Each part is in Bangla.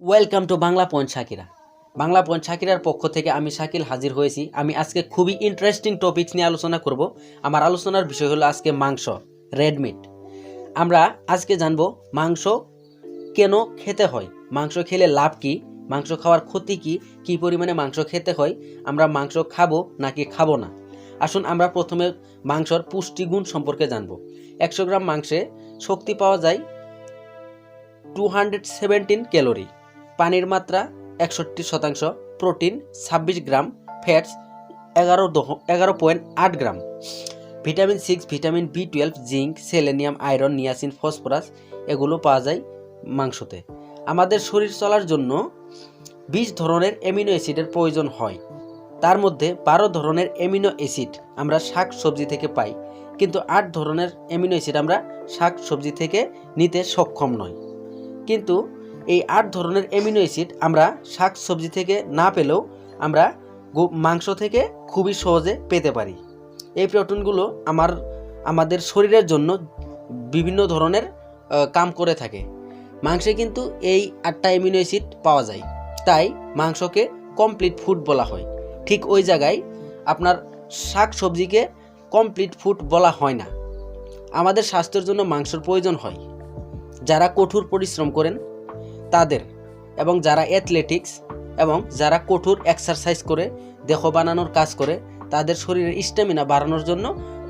Welcome to Bangla point Shakira. Bangla point শাকিরার পক্ষ থেকে আমি শাকিল হাজির হয়েছি। আমি আজকে খুবই ইন্টারেস্টিং টপিকস নিয়ে আলোচনা করব। আমার আলোচনার বিষয় হলো আজকে মাংস, রেড মিট। আমরা আজকে জানবো মাংস কেন খেতে হয়, মাংস খেলে লাভ কি, মাংস খাওয়ার ক্ষতি কি, কি পরিমাণে মাংস খেতে হয়, আমরা মাংস খাবো নাকি খাবো না। আসুন আমরা প্রথমে মাংসর পুষ্টিগুণ সম্পর্কে জানবো। 100 গ্রাম মাংসে শক্তি পাওয়া যায় 217 ক্যালোরি, পানির মাত্রা 61%, protein 26 gram, fats 11.8 gram, vitamin 6, vitamin B12, zinc, selenium, iron, niacin, phosphorus এগুলো পাওয়া যায় মাংসতে। আমাদের শরীর চলার জন্য 20 ধরনের অ্যামিনো অ্যাসিডের প্রয়োজন হয়। তার মধ্যে 12 ধরনের অ্যামিনো অ্যাসিড আমরা শাক সবজি থেকে পাই, কিন্তু 8 ধরনের অ্যামিনো অ্যাসিড আমরা শাক সবজি থেকে নিতে সক্ষম নই। কিন্তু এই 8 ধরনের অ্যামিনো অ্যাসিড আমরা শাক সবজি থেকে না পেলেও আমরা মাংস থেকে খুবই সহজে পেতে পারি। এই প্রোটিনগুলো আমাদের শরীরের জন্য বিভিন্ন ধরনের কাম করে থাকে। মাংসে কিন্তু এই 8টা অ্যামিনো অ্যাসিড পাওয়া যায়, তাই মাংসকে কমপ্লিট ফুড বলা হয়। ঠিক ওই জায়গায় আপনার শাক সবজিকে কমপ্লিট ফুড বলা হয় না। আমাদের স্বাস্থ্যের জন্য মাংসের প্রয়োজন হয়। যারা কঠোর পরিশ্রম করেন তাদের, এবং যারা অ্যাথলেটিক্স এবং যারা কঠোর এক্সারসাইজ করে দেহ বানানোর কাজ করে, তাদের শরীরের স্ট্যামিনা বাড়ানোর জন্য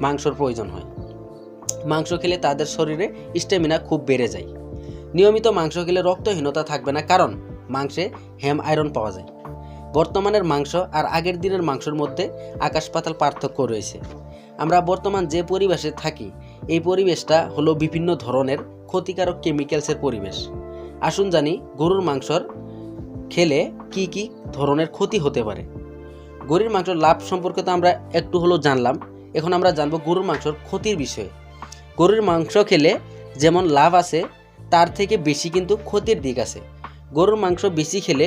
মাংসর প্রয়োজন হয়। মাংস খেলে তাদের শরীরে স্ট্যামিনা খুব বেড়ে যায়। নিয়মিত মাংস খেলে রক্তহীনতা থাকবে না, কারণ মাংসে হেম আয়রন পাওয়া যায়। বর্তমানের মাংস আর আগের দিনের মাংসের মধ্যে আকাশ পাতাল পার্থক্য রয়েছে। আমরা বর্তমান যে পরিবেশে থাকি, এই পরিবেশটা হলো বিভিন্ন ধরনের ক্ষতিকারক কেমিক্যালসের পরিবেশ। আসুন জানি গরুর মাংসর খেলে কি কি ধরনের ক্ষতি হতে পারে। গরুর মাংসর লাভ সম্পর্কে তো আমরা একটু হলো জানলাম, এখন আমরা জানবো গরুর মাংসর ক্ষতির বিষয়ে। গরুর মাংস খেলে যেমন লাভ আছে, তার থেকে বেশি কিন্তু ক্ষতির দিক আছে। গরুর মাংস বেশি খেলে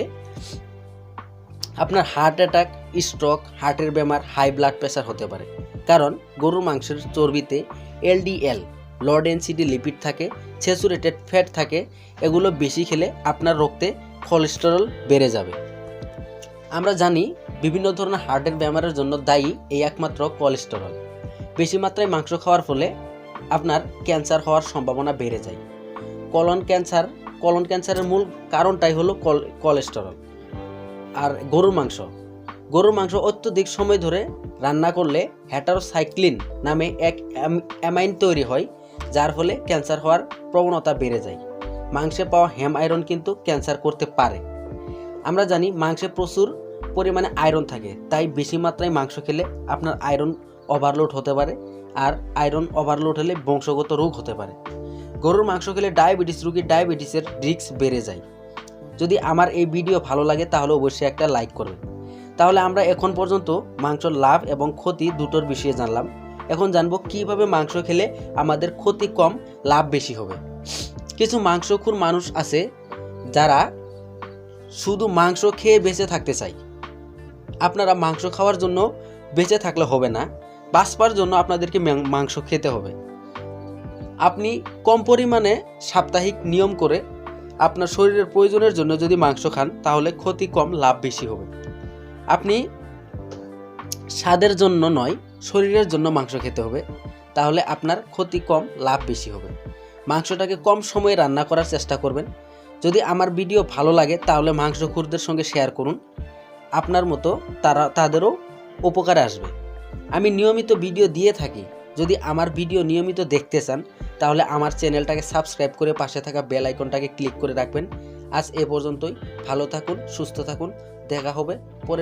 আপনার হার্ট অ্যাটাক, স্ট্রোক, হার্টের বেমার, হাই ব্লাড প্রেশার হতে পারে। কারণ গরুর মাংসের চর্বিতে LDL, লো ডেনসিটি লিপিড থাকে, স্যাচুরেটেড ফ্যাট থাকে। এগুলো বেশি খেলে আপনার রক্তে কোলেস্টেরল বেড়ে যাবে। আমরা জানি বিভিন্ন ধরনের হার্টের বেমারের জন্য দায়ী এই একমাত্র কোলেস্টেরল। বেশি মাত্রায় মাংস খাওয়ার ফলে আপনার ক্যান্সার হওয়ার সম্ভাবনা বেড়ে যায়। কলন ক্যান্সারের মূল কারণটাই হলো কোলেস্টেরল। আর গরুর মাংস অত্যধিক সময় ধরে রান্না করলে হেটারোসাইক্লিন নামে এক অ্যামাইন তৈরি হয়, যার ফলে ক্যান্সার হওয়ার প্রবণতা বেড়ে যায়। মাংসে পাওয়া হেম আয়রন কিন্তু ক্যান্সার করতে পারে। আমরা জানি মাংসে প্রচুর পরিমাণে আয়রন থাকে, তাই বেশি মাত্রায় মাংস খেলে আপনার আয়রন ওভারলোড হতে পারে, আর আয়রন ওভারলোড হলে বংশগত রোগ হতে পারে। গরুর মাংস খেলে ডায়াবেটিস রোগীর ডায়াবেটিসের রিস্ক বেড়ে যায়। যদি আমার এই ভিডিও ভালো লাগে তাহলে অবশ্যই একটা লাইক করবেন। তাহলে আমরা এখন পর্যন্ত মাংসর লাভ এবং ক্ষতি দুটোর বিষয়ে জানলাম। এখন জানবো কিভাবে মাংস খেলে আমাদের ক্ষতি কম, লাভ বেশি হবে। কিছু মাংসখোর মানুষ আছে যারা শুধু মাংস খেয়ে বেঁচে থাকতে চায়। আপনারা মাংস খাওয়ার জন্য বেঁচে থাকলে হবে না, বাঁচবার জন্য আপনাদেরকে মাংস খেতে হবে। আপনি কম পরিমাণে সাপ্তাহিক নিয়ম করে আপনার শরীরের প্রয়োজনের জন্য যদি মাংস খান, তাহলে ক্ষতি কম, লাভ বেশি হবে। আপনি স্বাদের জন্য নয়, শরীরের জন্য মাংস খেতে হবে, তাহলে আপনার ক্ষতি কম, লাভ বেশি হবে। মাংসটাকে কম সময়ে রান্না করার চেষ্টা করবেন। যদি আমার ভিডিও ভালো লাগে তাহলে মাংসখোরদের সঙ্গে শেয়ার করুন, আপনার মতো তাদেরও উপকারে আসবে। আমি নিয়মিত ভিডিও দিয়ে থাকি। যদি আমার ভিডিও নিয়মিত দেখতে চান তাহলে আমার চ্যানেলটাকে সাবস্ক্রাইব করে পাশে থাকা বেল আইকনটাকে ক্লিক করে রাখবেন। আজ এ পর্যন্তই। ভালো থাকুন, সুস্থ থাকুন, দেখা হবে পরে।